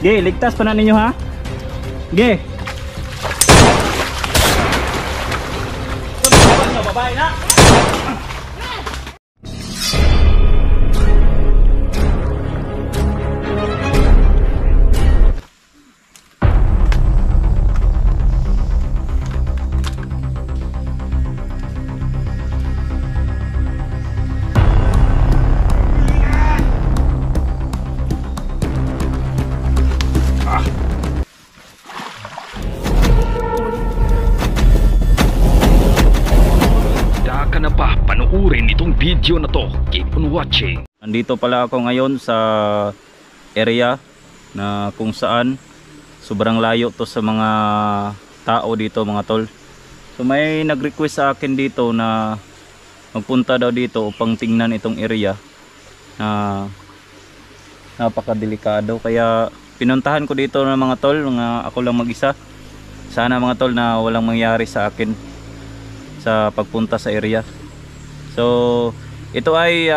Ge, ligtas pa na ninyo ha. Ge. Babae na. Panuurin itong video na to. Keep on watching. Andito pala ako ngayon sa area na kung saan sobrang layo to sa mga tao dito mga tol. So may nag-request sa akin dito na magpunta daw dito upang tingnan itong area na napakadelikado. Kaya pinuntahan ko dito ng mga tol, ako lang mag-isa. Sana mga tol na walang mangyari sa akin sa pagpunta sa area. So ito ay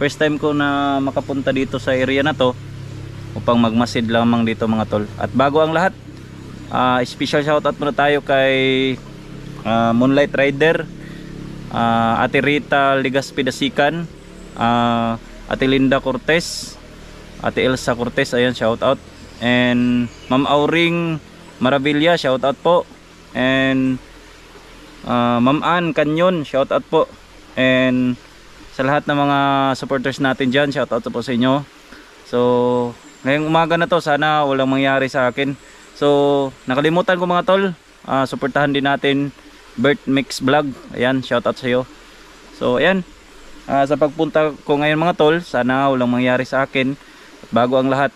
first time ko na makapunta dito sa area na to upang magmasid lamang dito mga tol. At bago ang lahat, special shoutout muna tayo kay Moonlight Rider, Ate Rita Ligaspi Dasikan, Ate Linda Cortez, Ate Elsa Cortez, ayan shoutout. And Ma'am Auring Maravilla, shoutout po. And Ma'am Ann Canyon, shoutout po. And sa lahat ng mga supporters natin dyan, shoutout po sa inyo. So ngayong umaga na to, sana walang mangyari sa akin. So nakalimutan ko mga tol, supportahan din natin Bert Mix Vlog. Ayan, shoutout sa iyo. So ayan, sa pagpunta ko ngayon mga tol, sana walang mangyari sa akin. At bago ang lahat,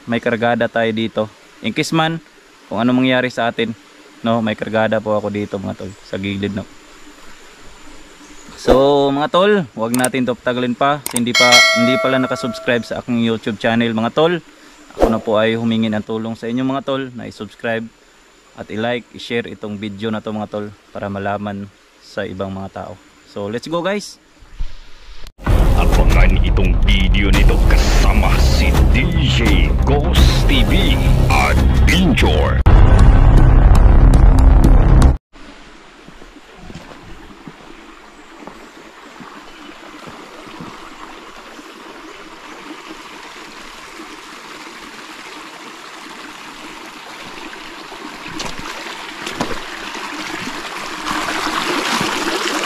may kargada tayo dito. In case man kung ano mangyari sa atin, no, may kargada po ako dito mga tol, sa gilid, no. So mga tol, huwag natin to patagalin pa. Hindi pala nakasubscribe sa aking YouTube channel mga tol. Ako na po ay humingi ng tulong sa inyo mga tol na i-subscribe at i-like, i-share itong video na to mga tol para malaman sa ibang mga tao. So let's go guys. Abangan itong video nito kasama si DJ Ghost TV Adventure.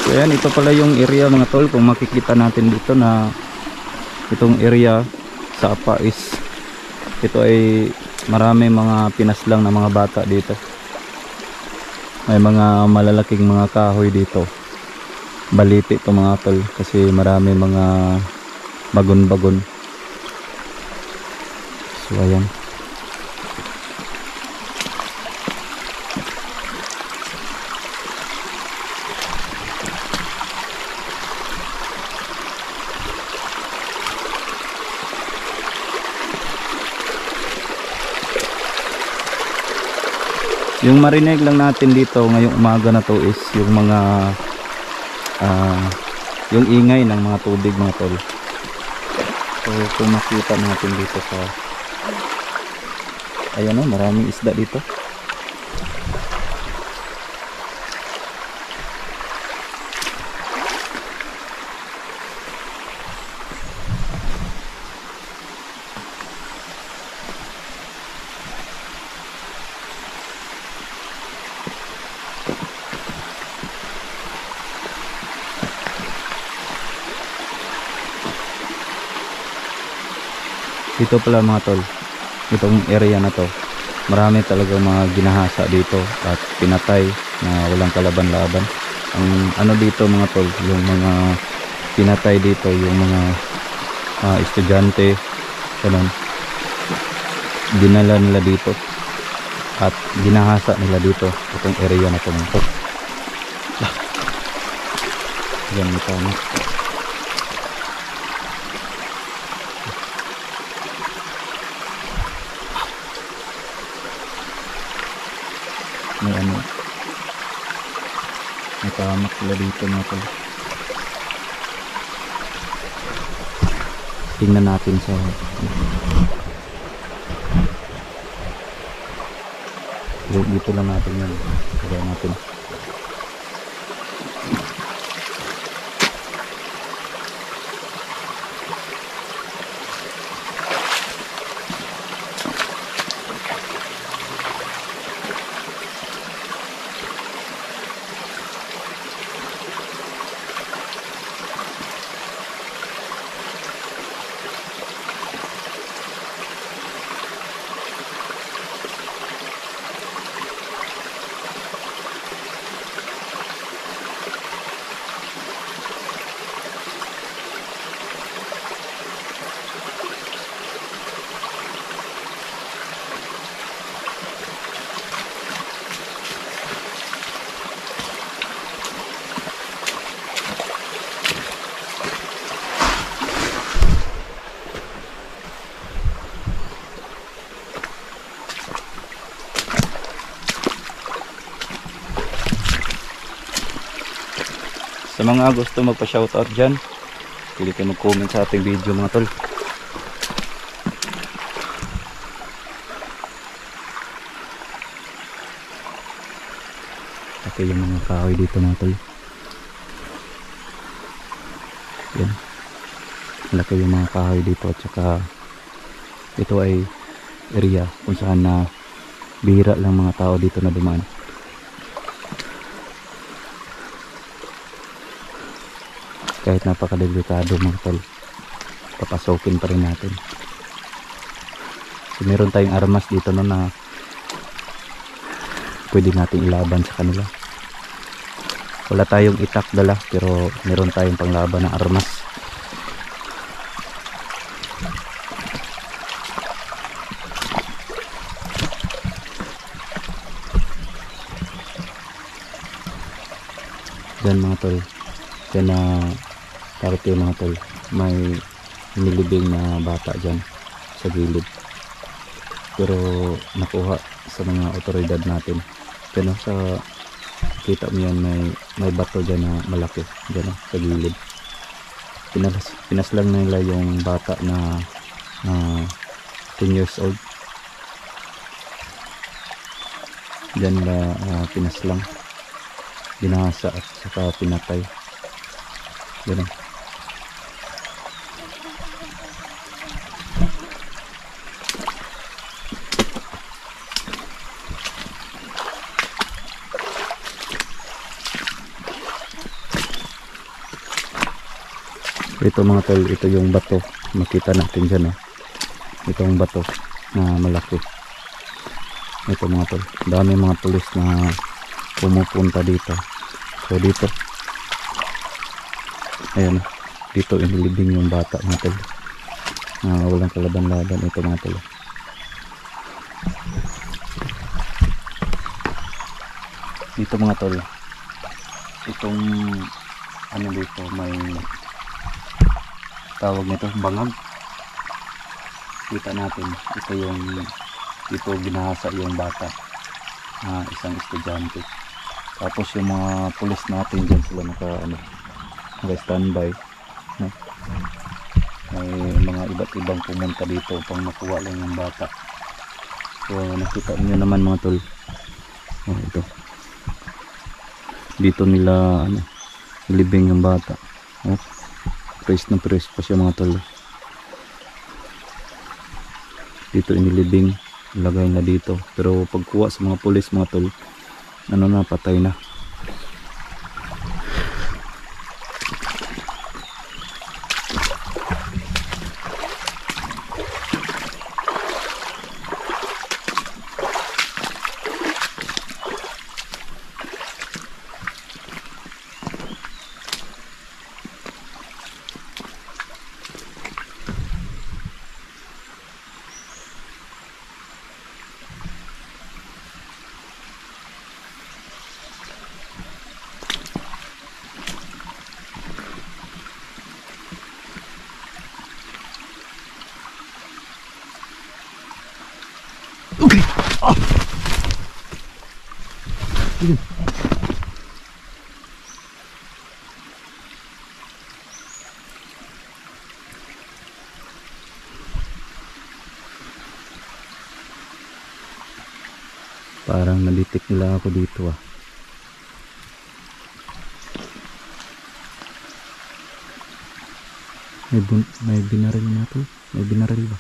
So ayan, ito pala yung area mga tol. Kung makikita natin dito na itong area sa apa is ito ay marami mga pinaslang na mga bata dito. May mga malalaking mga kahoy dito. Baliti ito mga tol kasi marami mga bagon-bagon. So ayan. Yung marinig lang natin dito ngayong umaga na to is yung mga yung ingay ng mga tubig mga tol. So kung makita natin dito sa ayan o, maraming isda dito. Dito pala mga tol, itong area na to, marami talaga mga ginahasa dito at pinatay na walang kalaban-laban. Ang ano dito mga tol, yung mga pinatay dito, yung mga estudyante, ganun, dinala nila dito at ginahasa nila dito itong area na to mga tol. Yan ito na. May ano, may tamak sila dito mga tol. Tingnan natin sa Dito lang natin yan. Kaya natin. Sa mga gusto magpa-shoutout dyan, pwede kayo mag-comment sa ating video mga tol. Ito yung mga kahoy dito mga tol. Yan. Malaki yung mga kahoy dito at saka ito ay area kung saan na bihira lang mga tao dito na dumaan. Kahit napakadelikado mga tol, papasokin pa rin natin. So, meron tayong armas dito no, na pwede natin ilaban sa kanila. Wala tayong itak dala pero meron tayong panglaban ng armas. Yan mga tol, yan na parte mga tol, may nilibing na bata dyan sa gilid pero nakuha sa mga otoridad natin. Pero sa kita mo yan, may bato dyan na malaki dyan sa gilid. Pinaslang nila yung bata na 10 years old dyan na pinaslang, binasa at saka pinatay. Ganun. Ito mga tol, ito yung bato, makita natin dyan itong bato na malaki. Ito mga tol, dami mga pulis na pumupunta dito. So dito, ayan, dito inilibing yung bata mga tol, walang kalaban-laban. Ito mga tol, dito mga tol, itong ano dito, may tawag nito bangag. Kita natin, ito yung dito ginahasa yung bata, isang estudyante. Tapos yung mga pulis natin dyan, sila naka-standby, no? May mga iba't ibang pumunta dito pang makuha lang yung bata. So nakita niyo naman mga tol, ito dito nila ilibing yung bata. Press na press pa siya mga tol. Dito inilibing, ilagay na dito. Pero pagkuha sa mga pulis mga tol, patay na. Okay. Parang naditik nila ako dito ah. May binaril na to. May binaril ba?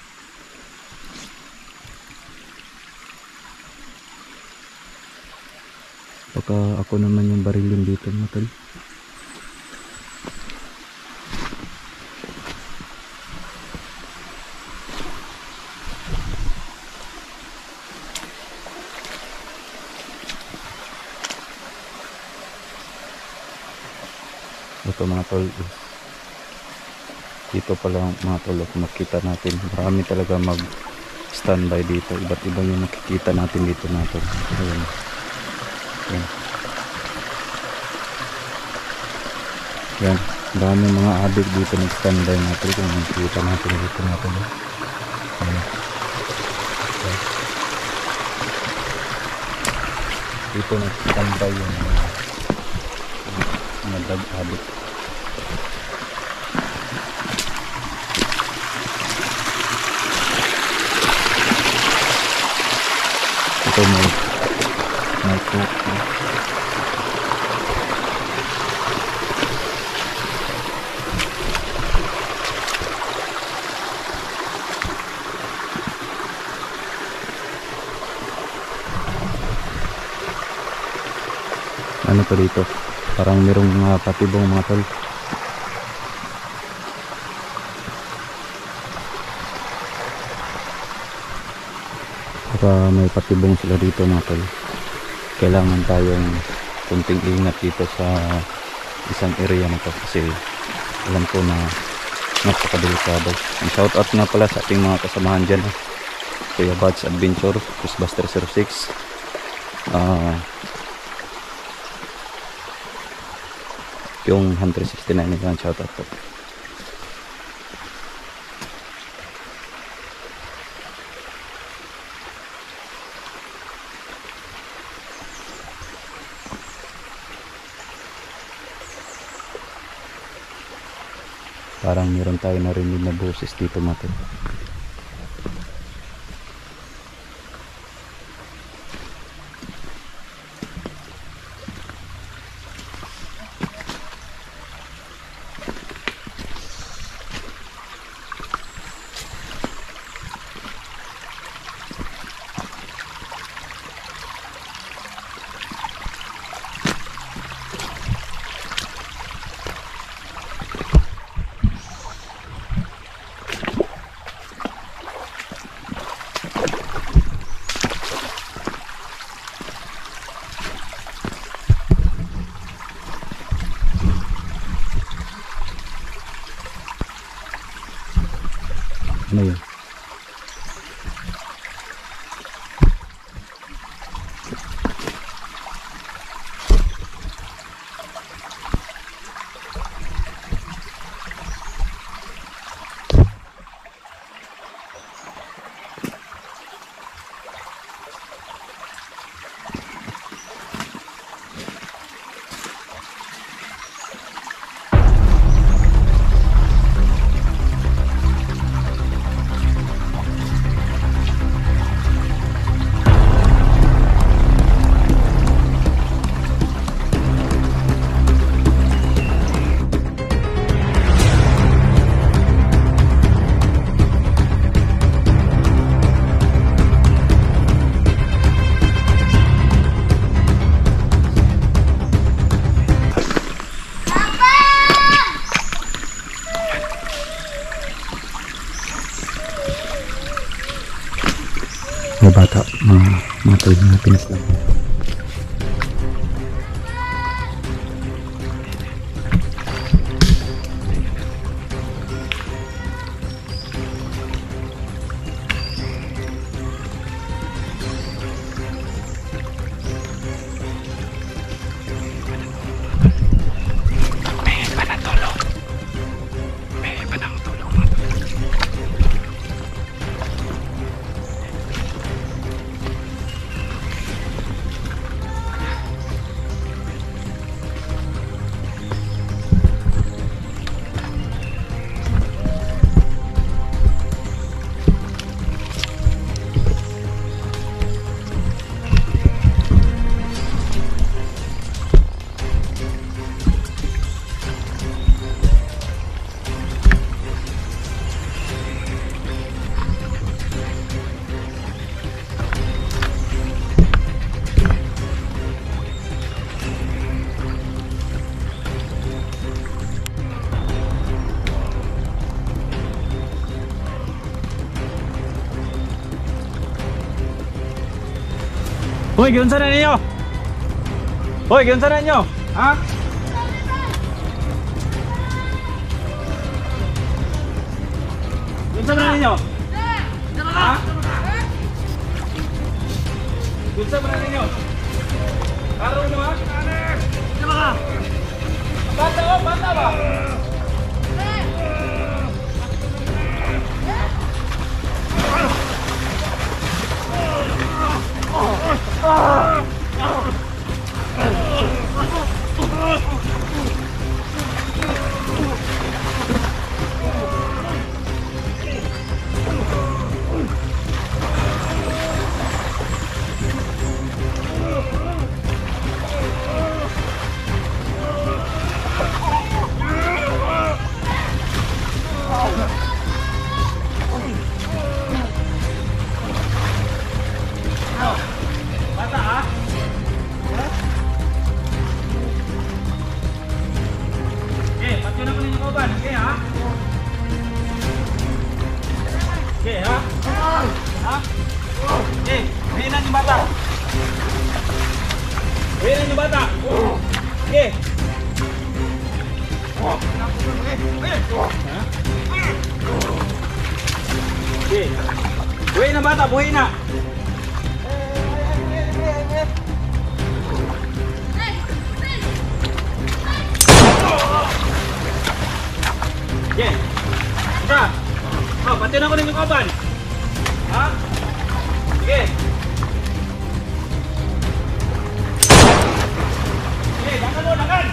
Baka ako naman yung barilin dito mga tol. Ito mga tol, dito pala mga tol, makita natin marami talaga mag standby dito, iba't iba yung nakikita natin dito natin. Ayan. Ayan. Ayan. Dami mga adik dito nag standby natin kung makikita natin dito natin. Ayan. Ayan. Dito nag standby yung mga dag adik. Ito may cook. Ano pa dito? Parang merong mga patibong mga tol. Baka may patibong sila dito mga tol. Kailangan tayong kunting ingat dito sa isang area na to kasi alam ko na napakadelikado. Shout out nga pala sa ating mga kasamahan dyan, Kuya Bads Adventure, Ghostbuster 06, yung Hunter 69, yan, shout out po. Parang meron tayo narinig na boses dito mga tol. Ano yun? Mga bata, mga tol na pinas lang. Hoy, giunsa na ninyo? Hoy, giunsa na ninyo? Ha? Giunsa na ninyo? Ha? Giunsa na ninyo? Karo nyo ha? Bata o, bata ba? Bata ha? Okay, patyo na po ninyo kauban. Okay ha? Okay ha? Ha? Okay, hinan yung bata. Hinan yung bata. Okay. Okay. Buhay na bata, buhay na. Okay. Isa. Oh, pati na ko ninyo kaban. Ha? Okay. Okay, dakan mo, dakan.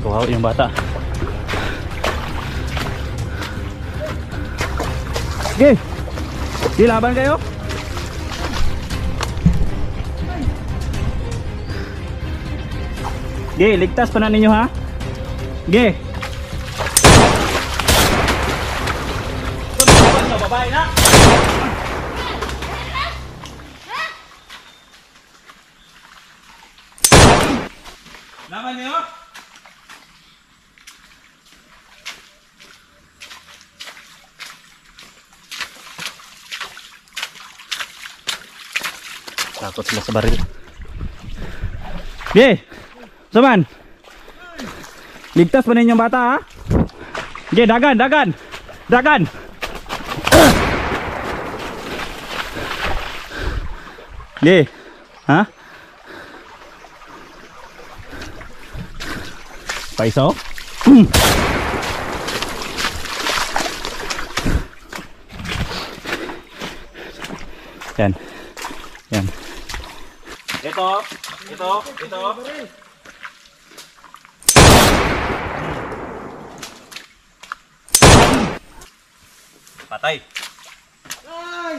Wow, yung bata. Sige. Sige, laban kayo. Sige, ligtas pa na ninyo ha. Sige. Babae na. Laban niyo. Takot sila sa baril. Ge! Saman! Ligtas pa ninyong bata ha? Ge, dagan, dagan! Dagan! Ge! Ha? Paisaw? Yan. Yan. Ito. Patay. Ay!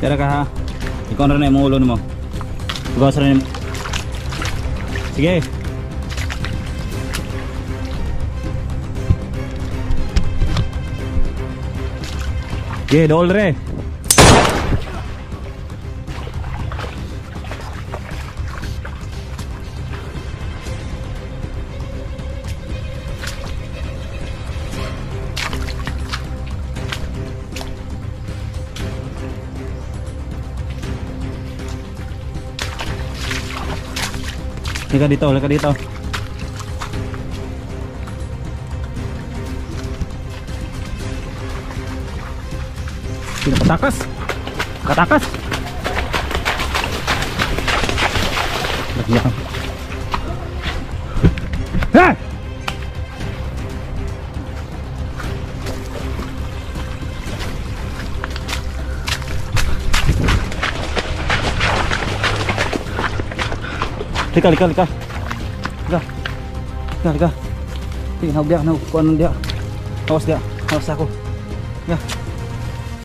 Tira ka ha. Ikaw na rin yung ulo mo. Ikaw na rin. Sige. Sige, dool re. Lika dito, lika dito. Katakas. Katakas. Lagyan. Ha! Lika, lika, lika. Lika. Lika, lika. Tingnan dia, kuan dia. Awas dia. Awas aku. Ya.